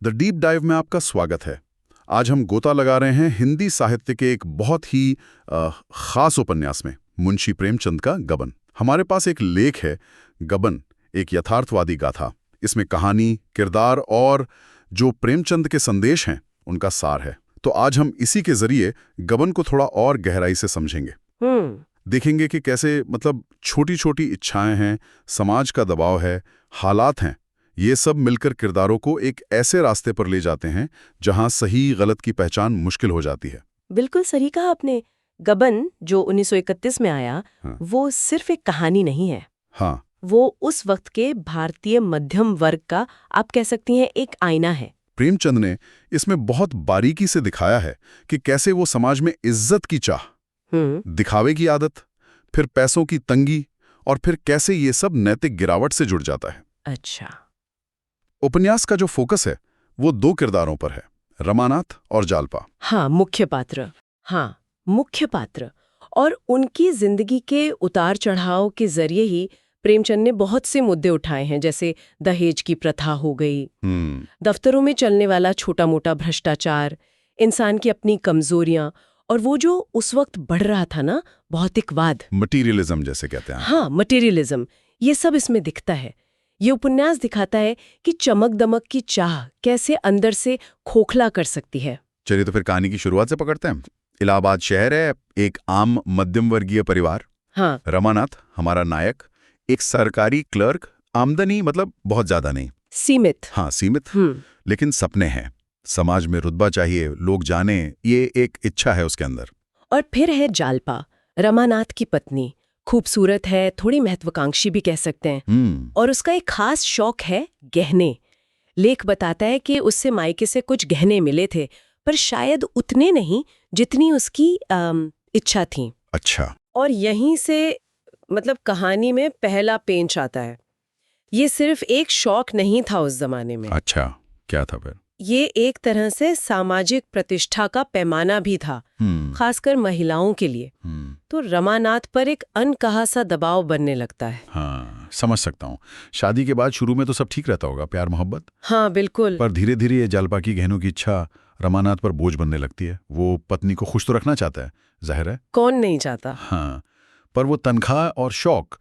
The deep dive में आपका स्वागत है। आज हम गोता लगा रहे हैं हिंदी साहित्य के एक बहुत ही खास उपन्यास में, मुंशी प्रेमचंद का गबन। हमारे पास एक लेख है, गबन, एक यथार्थवादी गाथा। इसमें कहानी, किरदार और जो प्रेमचंद के संदेश हैं उनका सार है। तो आज हम इसी के जरिए गबन को थोड़ा और गहराई से समझेंगे। देखेंगे कि कैसे छोटी छोटी इच्छाएं हैं, समाज का दबाव है, हालात हैं, ये सब मिलकर किरदारों को एक ऐसे रास्ते पर ले जाते हैं जहां सही गलत की पहचान मुश्किल हो जाती है। बिल्कुल सही कहा आपने। गबन जो 1931 में आया, वो सिर्फ एक कहानी नहीं है। हाँ, वो उस वक्त के भारतीय मध्यम वर्ग का, आप कह सकती हैं, एक आईना है। प्रेमचंद ने इसमें बहुत बारीकी से दिखाया है कि कैसे वो समाज में इज्जत की चाह, दिखावे की आदत, फिर पैसों की तंगी और फिर कैसे ये सब नैतिक गिरावट से जुड़ जाता है। अच्छा। उपन्यास का जो फोकस है वो दो किरदारों पर है, रमानाथ और जालपा। हाँ, मुख्य पात्र। और उनकी जिंदगी के उतार चढ़ाव के जरिए ही प्रेमचंद ने बहुत से मुद्दे उठाए हैं, जैसे दहेज की प्रथा हो गई, दफ्तरों में चलने वाला छोटा मोटा भ्रष्टाचार, इंसान की अपनी कमजोरियां, और वो जो उस वक्त बढ़ रहा था ना, भौतिकवाद, मटीरियलिज्म जैसे कहते हैं। हाँ, मटीरियलिज्म, ये सब इसमें दिखता है। ये उपन्यास दिखाता है कि चमक दमक की चाह कैसे अंदर से खोखला कर सकती है। चलिए तो फिर कहानी की शुरुआत से पकड़ते हैं। इलाहाबाद शहर है, एक आम मध्यम वर्गीय परिवार। हाँ। रमानाथ हमारा नायक, एक सरकारी क्लर्क, आमदनी बहुत ज्यादा नहीं, सीमित। हाँ सीमित, लेकिन सपने हैं, समाज में रुतबा चाहिए, लोग जाने, ये एक इच्छा है उसके अंदर। और फिर है जालपा, रमानाथ की पत्नी, खूबसूरत है, थोड़ी महत्वाकांक्षी भी कह सकते हैं, और उसका एक खास शौक है गहने। लेख बताता है कि उससे मायके से कुछ गहने मिले थे, पर शायद उतने नहीं जितनी उसकी इच्छा थी। अच्छा। और यहीं से कहानी में पहला पेंच आता है। ये सिर्फ एक शौक नहीं था उस जमाने में। अच्छा, क्या था फिर? ये एक तरह से सामाजिक प्रतिष्ठा का पैमाना भी था, खासकर महिलाओं के लिए। तो रमानाथ पर एक अनकहा सा दबाव बनने लगता है। हाँ, समझ सकता हूँ। शादी के बाद शुरू में तो सब ठीक रहता होगा, प्यार मोहब्बत। हाँ बिल्कुल। पर धीरे धीरे ये जालपा की गहनों की इच्छा रमानाथ पर बोझ बनने लगती है। वो पत्नी को खुश तो रखना चाहता है, जाहिर है, कौन नहीं चाहता। हाँ, पर वो तनख्वाह और शौक,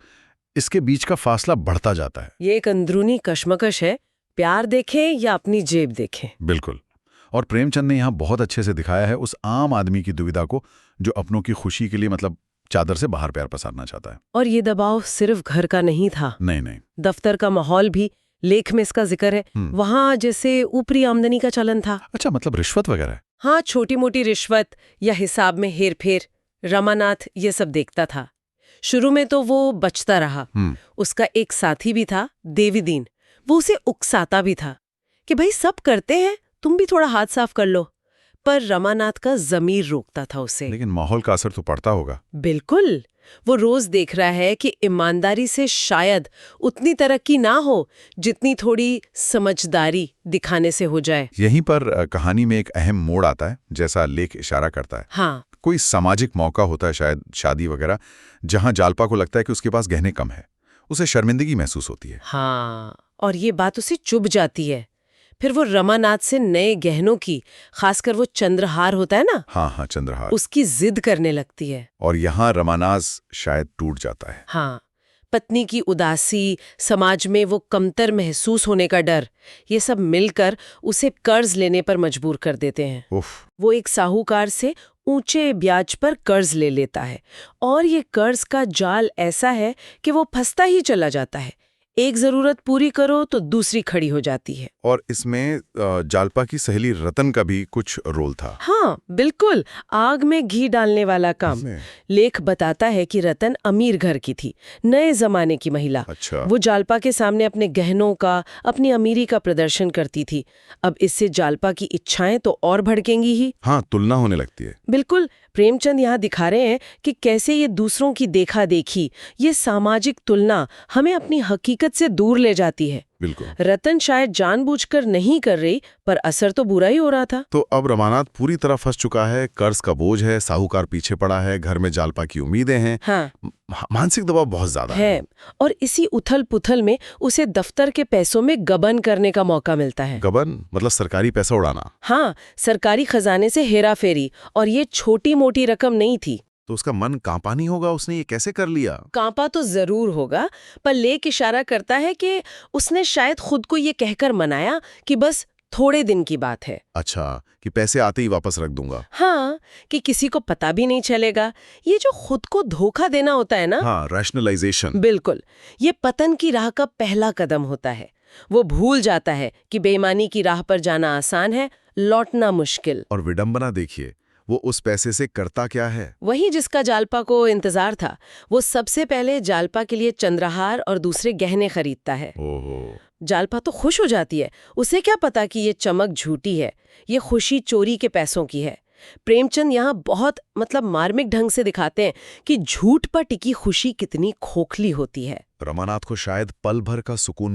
इसके बीच का फासला बढ़ता जाता है। ये एक अंदरूनी कश्मकश है, प्यार देखें या अपनी जेब देखें। बिल्कुल। और प्रेमचंद ने यहाँ बहुत अच्छे से दिखाया है उस आम आदमी की दुविधा को, जो अपनों की खुशी के लिए चादर से बाहर प्यार पसारना चाहता है। और ये दबाव सिर्फ घर का नहीं था। नहीं, दफ्तर का माहौल भी, लेख में इसका जिक्र है। वहाँ जैसे ऊपरी आमदनी का चलन था। अच्छा, रिश्वत वगैरह? हाँ, छोटी मोटी रिश्वत या हिसाब में हेर फेर, रमानाथ ये सब देखता था। शुरू में तो वो बचता रहा। उसका एक साथी भी था, देवीदीन, वो उसे उकसाता भी था कि भाई सब करते हैं, तुम भी थोड़ा हाथ साफ कर लो। पर रमानाथ का ज़मीर रोकता था उसे। लेकिन माहौल का असर तो पड़ता होगा। बिल्कुल। वो रोज देख रहा है कि ईमानदारी से शायद उतनी तरक्की ना हो जितनी थोड़ी समझदारी दिखाने से हो जाए। यहीं पर कहानी में एक अहम मोड़ आता है, जैसा लेख इशारा करता है। हाँ। कोई सामाजिक मौका होता है, शायद शादी वगैरह, जहां जालपा को लगता है कि उसके पास गहने कम है। उसे शर्मिंदगी महसूस होती है। हाँ, और ये बात उसे चुभ जाती है। फिर वो रमानाथ से नए गहनों की, खासकर वो चंद्रहार होता है ना, हाँ, चंद्रहार, उसकी जिद करने लगती है। और यहाँ रमानाथ शायद टूट जाता है। हाँ, पत्नी की उदासी, समाज में वो कमतर महसूस होने का डर, ये सब मिलकर उसे कर्ज लेने पर मजबूर कर देते हैं। वो एक साहूकार से ऊंचे ब्याज पर कर्ज ले लेता है, और ये कर्ज का जाल ऐसा है कि वो फंसता ही चला जाता है। एक जरूरत पूरी करो तो दूसरी खड़ी हो जाती है। और इसमें जालपा की सहेली रतन का भी कुछ रोल था। हाँ बिल्कुल, आग में घी डालने वाला काम। लेख बताता है कि रतन अमीर घर की थी, नए जमाने की महिला। अच्छा। वो जालपा के सामने अपने गहनों का, अपनी अमीरी का प्रदर्शन करती थी। अब इससे जालपा की इच्छाएं तो और भड़केंगी ही। हाँ, तुलना होने लगती है। बिल्कुल। प्रेमचंद यहाँ दिखा रहे हैं कि कैसे ये दूसरों की देखा देखी, ये सामाजिक तुलना हमें अपनी हकीकत हकीकत से दूर ले जाती है। बिल्कुल। रतन शायद जानबूझकर नहीं कर रही, पर असर तो बुरा ही हो रहा था। तो अब रमानाथ पूरी तरह फंस चुका है, कर्ज का बोझ है, साहूकार पीछे पड़ा है, घर में जालपा की उम्मीदें हैं। हाँ, मानसिक दबाव बहुत ज्यादा है। और इसी उथल पुथल में उसे दफ्तर के पैसों में गबन करने का मौका मिलता है। गबन मतलब सरकारी पैसा उड़ाना। हाँ, सरकारी खजाने से हेराफेरी, और ये छोटी मोटी रकम नहीं थी। तो उसका मन कांपा नहीं होगा? उसने ये कैसे कर लिया? कांपा तो जरूर होगा, पर लेक इशारा करता है कि उसने शायद खुद को ये कहकर मनाया कि बस थोड़े दिन की बात है। अच्छा, कि पैसे आते ही वापस रख दूंगा। हाँ, कि किसी को पता भी नहीं चलेगा। ये जो खुद को धोखा देना होता है ना, हाँ, रैशनलाइजेशन। बिल्कुल, ये पतन की राह का पहला कदम होता है। वो भूल जाता है कि बेईमानी की राह पर जाना आसान है, लौटना मुश्किल। और विडंबना देखिए, वो उस पैसे से करता क्या है? वही जिसका जालपा को इंतजार था। वो सबसे पहले जालपा के लिए चंद्रहार और दूसरे गहने खरीदता है। ओहो। जालपा तो खुश हो जाती है। उसे क्या पता कि ये चमक झूठी है, ये खुशी चोरी के पैसों की है। प्रेमचंद यहाँ बहुत मार्मिक ढंग से दिखाते हैं कि झूठ पर टिकी खुशी कितनी खोखली होती है। रमानाथ को शायद पल भर का सुकून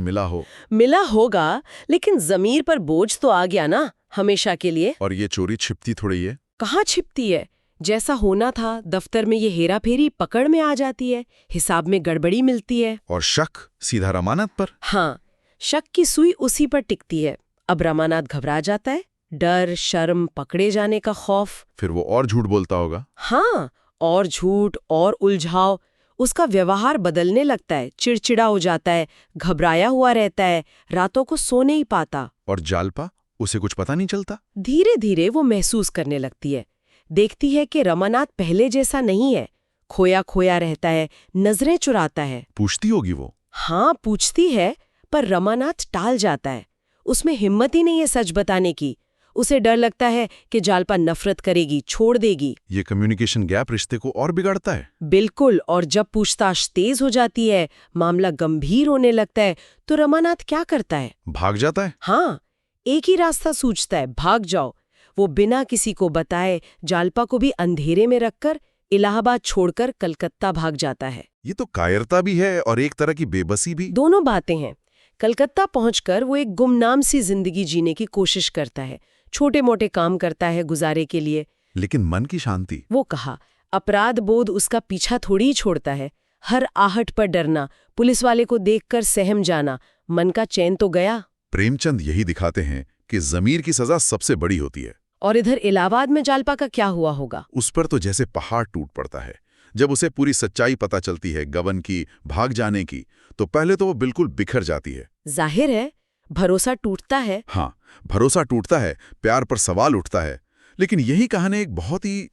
मिला होगा, लेकिन जमीर पर बोझ तो आ गया ना, हमेशा के लिए। और ये चोरी छिपती थोड़ी है। कहाँ छिपती है? जैसा होना था, दफ्तर में ये हेराफेरी पकड़ में आ जाती है, हिसाब में गड़बड़ी मिलती है। और शक सीधा रमानाथ पर। हाँ, शक की सुई उसी पर टिकती है। अब रमानाथ घबरा जाता है, डर, शर्म, पकड़े जाने का खौफ। फिर वो और झूठ बोलता होगा। हाँ, और झूठ और उलझाव। उसका व्यवहार बदलने लगता है, चिड़चिड़ा हो जाता है, घबराया हुआ रहता है, रातों को सो नहीं पाता। और जालपा, उसे कुछ पता नहीं चलता। धीरे धीरे वो महसूस करने लगती है, देखती है कि रमानाथ पहले जैसा नहीं है, खोया खोया रहता है, नजरें चुराता है। पूछती होगी वो। हाँ, पूछती है, पर रमानाथ टाल जाता है। उसमें हिम्मत ही नहीं है सच बताने की। उसे डर लगता है कि जालपा नफरत करेगी, छोड़ देगी। ये कम्युनिकेशन गैप रिश्ते को और बिगाड़ता है। बिल्कुल, और जब पूछताछ तेज हो जाती है, मामला गंभीर होने लगता है, तो रमानाथ क्या करता है? भाग जाता है। हाँ, एक ही रास्ता सूझता है, भाग जाओ। वो बिना किसी को बताए जालपा को भी अंधेरे में रखकर इलाहाबाद छोड़कर कलकत्ता भाग जाता है। ये तो कायरता भी है और एक तरह की बेबसी भी। दोनों बातें हैं। कलकत्ता पहुंचकर वो एक गुमनाम सी जिंदगी जीने की कोशिश करता है, छोटे मोटे काम करता है गुजारे के लिए। लेकिन मन की शांति। वो कहा, अपराध बोध उसका पीछा थोड़ी ही छोड़ता है। हर आहट पर डरना, पुलिस वाले को देखकर सहम जाना, मन का चैन तो गया। प्रेमचंद यही दिखाते हैं कि जमीर की सजा सबसे बड़ी होती है। और इधर इलाहाबाद में जालपा का क्या हुआ होगा? उस पर तो जैसे पहाड़ टूट पड़ता है। जब उसे पूरी सच्चाई पता चलती है गबन की, भाग जाने की, तो पहले तो वो बिल्कुल बिखर जाती है। जाहिर है, भरोसा टूटता है। हाँ, भरोसा टूटता है, प्यार पर सवाल उठता है। लेकिन यही कहानी एक बहुत ही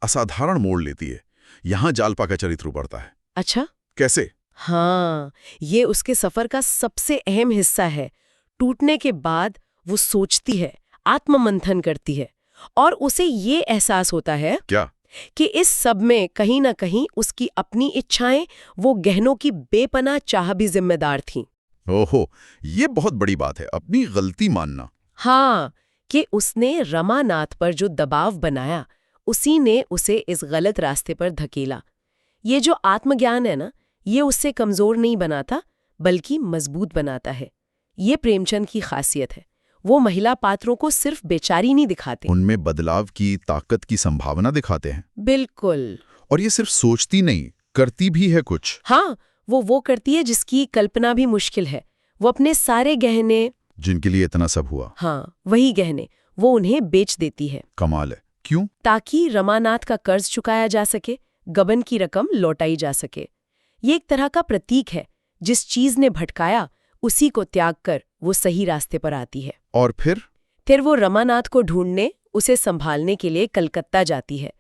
असाधारण मोड़ लेती है। यहाँ जालपा का चरित्र उभरता है। अच्छा, कैसे? हाँ, ये उसके सफर का सबसे अहम हिस्सा है। टूटने के बाद वो सोचती है, आत्ममंथन करती है, और उसे ये एहसास होता है क्या? कि इस सब में कहीं ना कहीं उसकी अपनी इच्छाएं, वो गहनों की बेपनाह चाह भी जिम्मेदार थीं। ओहो, ये बहुत बड़ी बात है, अपनी गलती मानना। हाँ, कि उसने रमानाथ पर जो दबाव बनाया, उसी ने उसे इस गलत रास्ते पर धकेला। ये जो आत्मज्ञान है ना, ये उससे कमजोर नहीं बनाता, बल्कि मजबूत बनाता है। ये प्रेमचंद की खासियत है। वो महिला पात्रों को सिर्फ बेचारी नहीं दिखाते, उनमें बदलाव की, ताकत की संभावना दिखाते हैं। बिल्कुल। और ये सिर्फ सोचती नहीं, करती भी है कुछ। हाँ, वो करती है जिसकी कल्पना भी मुश्किल है। वो अपने सारे गहने, जिनके लिए इतना सब हुआ, हाँ, वही गहने, वो उन्हें बेच देती है। कमाल है। क्यों? ताकि रमानाथ का कर्ज चुकाया जा सके, गबन की रकम लौटाई जा सके। ये एक तरह का प्रतीक है, जिस चीज ने भटकाया उसी को त्याग कर वो सही रास्ते पर आती है। और फिर वो रमानाथ को ढूंढने, उसे संभालने के लिए कलकत्ता जाती है।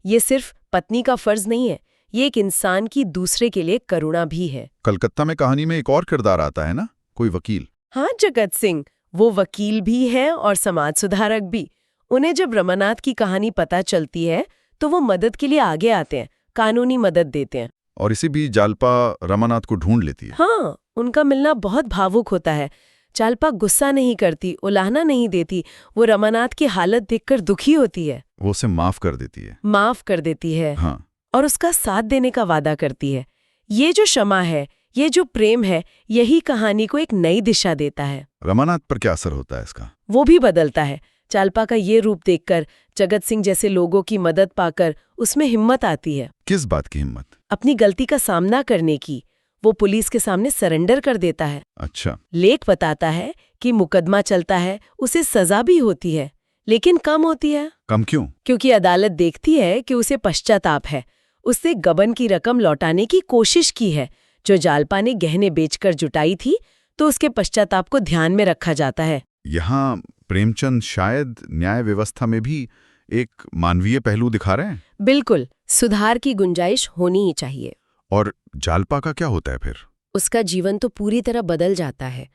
ये सिर्फ पत्नी का फर्ज नहीं है, ये एक इंसान की दूसरे के लिए करुणा भी है। कलकत्ता में कहानी में एक और किरदार आता है ना, कोई वकील। हाँ, जगत सिंह। वो वकील भी हैं और समाज सुधारक भी। उन्हें जब रमानाथ की कहानी पता चलती है तो वो मदद के लिए आगे आते हैं, कानूनी मदद देते हैं। और इसी बीच जालपा रमानाथ को ढूंढ लेती है। हाँ, उनका मिलना बहुत भावुक होता है। जालपा गुस्सा नहीं करती, उलाहना नहीं देती। वो रमानाथ की हालत देखकर दुखी होती है। वो उसे माफ कर देती है। हाँ, हाँ। और उसका साथ देने का वादा करती है। ये जो क्षमा है, ये जो प्रेम है यही कहानी को एक नई दिशा देता है। रमानाथ पर क्या असर होता है इसका? वो भी बदलता है। जालपा का ये रूप देखकर, जगत सिंह जैसे लोगों की मदद पाकर उसमें हिम्मत आती है। किस बात की हिम्मत? अपनी गलती का सामना करने की। वो पुलिस के सामने सरेंडर कर देता है। अच्छा। लेख बताता है कि मुकदमा चलता है, उसे सजा भी होती है, लेकिन कम होती है। कम क्यों? क्योंकि अदालत देखती है कि उसे पश्चाताप है। उससे गबन की रकम लौटाने की कोशिश की है जो जालपा ने गहने बेचकर जुटाई थी, तो उसके पश्चाताप को ध्यान में रखा जाता है। यहाँ प्रेमचंद शायद न्याय व्यवस्था में भी एक मानवीय पहलू दिखा रहे हैं। बिल्कुल, सुधार की गुंजाइश होनी ही चाहिए। और जालपा का क्या होता है फिर? उसका जीवन तो पूरी तरह बदल जाता है।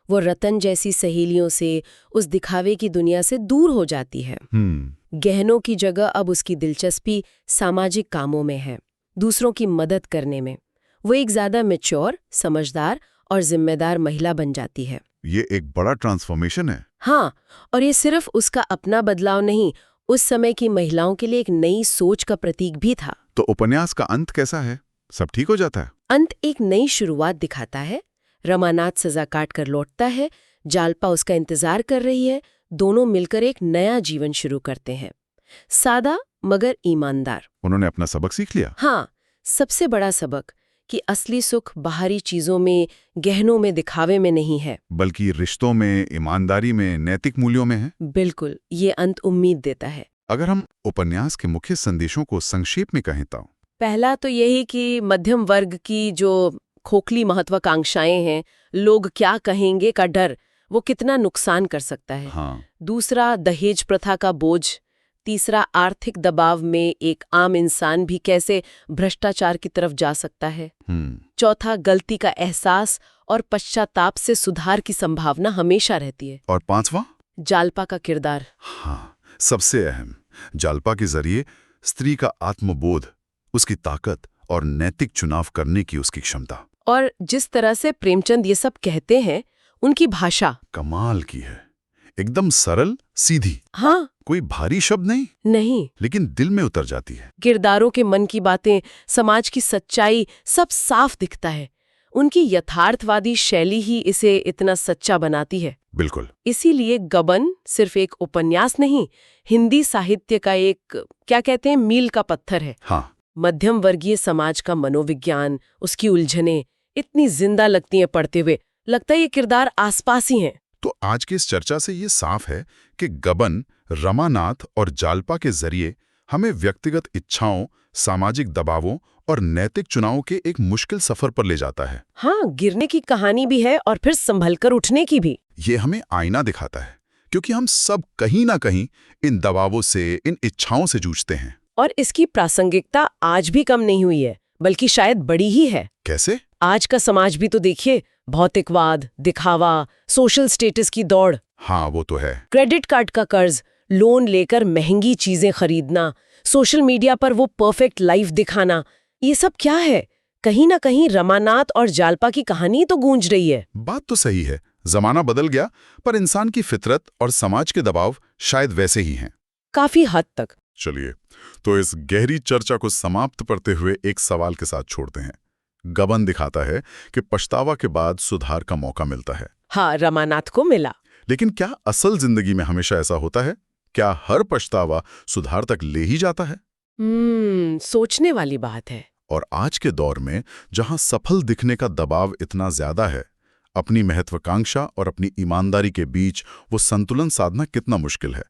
वो रतन जैसी सहेलियों से, उस दिखावे की दुनिया से दूर हो जाती है। गहनों की जगह अब उसकी दिलचस्पी सामाजिक कामों में है, दूसरों की मदद करने में। वो एक ज्यादा मैच्योर, समझदार और जिम्मेदार महिला बन जाती है। ये एक बड़ा ट्रांसफॉर्मेशन है। हाँ, और ये सिर्फ उसका अपना बदलाव नहीं, उस समय की महिलाओं के लिए एक नई सोच का प्रतीक भी था। तो उपन्यास का अंत कैसा है? सब ठीक हो जाता है? अंत एक नई शुरुआत दिखाता है। रमानाथ सजा काट कर लौटता है, जालपा उसका इंतजार कर रही है, दोनों मिलकर एक नया जीवन शुरू करते हैं। सादा मगर ईमानदार। उन्होंने अपना सबक सीख लिया। हाँ, सबसे बड़ा सबक कि असली सुख बाहरी चीजों में, गहनों में, दिखावे में नहीं है, बल्कि रिश्तों में, ईमानदारी में, नैतिक मूल्यों में है। बिल्कुल, ये अंत उम्मीद देता है। अगर हम उपन्यास के मुख्य संदेशों को संक्षेप में कहें तो पहला तो यही कि मध्यम वर्ग की जो खोखली महत्वाकांक्षाएं हैं, लोग क्या कहेंगे का डर, वो कितना नुकसान कर सकता है। हाँ। दूसरा, दहेज प्रथा का बोझ। तीसरा, आर्थिक दबाव में एक आम इंसान भी कैसे भ्रष्टाचार की तरफ जा सकता है। चौथा, गलती का एहसास और पश्चाताप से सुधार की संभावना हमेशा रहती है। और पांचवा, जालपा का किरदार। हाँ, सबसे अहम, जालपा के जरिए स्त्री का आत्मबोध, उसकी ताकत और नैतिक चुनाव करने की उसकी क्षमता। और जिस तरह से प्रेमचंद ये सब कहते हैं, उनकी भाषा कमाल की है। एकदम सरल, सीधी। हाँ, कोई भारी शब्द नहीं, लेकिन दिल में उतर जाती है। किरदारों के मन की बातें, समाज की सच्चाई, सब साफ दिखता है। उनकी यथार्थवादी शैली ही इसे इतना सच्चा बनाती है। बिल्कुल। इसीलिए गबन सिर्फ एक उपन्यास नहीं, हिंदी साहित्य का एक, क्या कहते हैं, मील का पत्थर है। हाँ। मध्यम वर्गीय समाज का मनोविज्ञान, उसकी उलझनें इतनी जिंदा लगती हैं पढ़ते हुए, लगता है ये किरदार आसपास ही हैं। तो आज की इस चर्चा से ये साफ है कि गबन, रमानाथ और जालपा के जरिए हमें व्यक्तिगत इच्छाओं, सामाजिक दबावों और नैतिक चुनावों के एक मुश्किल सफर पर ले जाता है। हाँ, गिरने की कहानी भी है और फिर संभलकर उठने की भी। ये हमें आईना दिखाता है, क्योंकि हम सब कहीं ना कहीं इन दबावों से, इन इच्छाओं से जूझते हैं। और इसकी प्रासंगिकता आज भी कम नहीं हुई है, बल्कि शायद बड़ी ही है। कैसे? आज का समाज भी तो देखिए, भौतिकवाद, दिखावा, सोशल स्टेटस की दौड़। हाँ, वो तो है। क्रेडिट कार्ड का कर्ज, लोन लेकर महंगी चीजें खरीदना, सोशल मीडिया पर वो परफेक्ट लाइफ दिखाना, ये सब क्या है? कहीं ना कहीं रमानाथ और जालपा की कहानी तो गूंज रही है। बात तो सही है, जमाना बदल गया, पर इंसान की फितरत और समाज के दबाव शायद वैसे ही हैं। काफी हद तक। चलिए, तो इस गहरी चर्चा को समाप्त करते हुए एक सवाल के साथ छोड़ते हैं। गबन दिखाता है कि पछतावा के बाद सुधार का मौका मिलता है। हाँ, रमानाथ को मिला। लेकिन क्या असल जिंदगी में हमेशा ऐसा होता है? क्या हर पछतावा सुधार तक ले ही जाता है? सोचने वाली बात है। और आज के दौर में, जहां सफल दिखने का दबाव इतना ज्यादा है, अपनी महत्वाकांक्षा और अपनी ईमानदारी के बीच वो संतुलन साधना कितना मुश्किल है।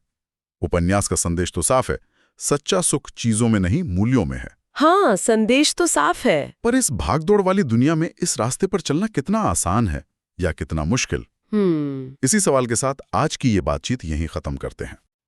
उपन्यास का संदेश तो साफ है, सच्चा सुख चीजों में नहीं, मूल्यों में है। हाँ, संदेश तो साफ है। पर इस भागदौड़ वाली दुनिया में इस रास्ते पर चलना कितना आसान है या कितना मुश्किल? इसी सवाल के साथ आज की ये बातचीत यहीं खत्म करते हैं।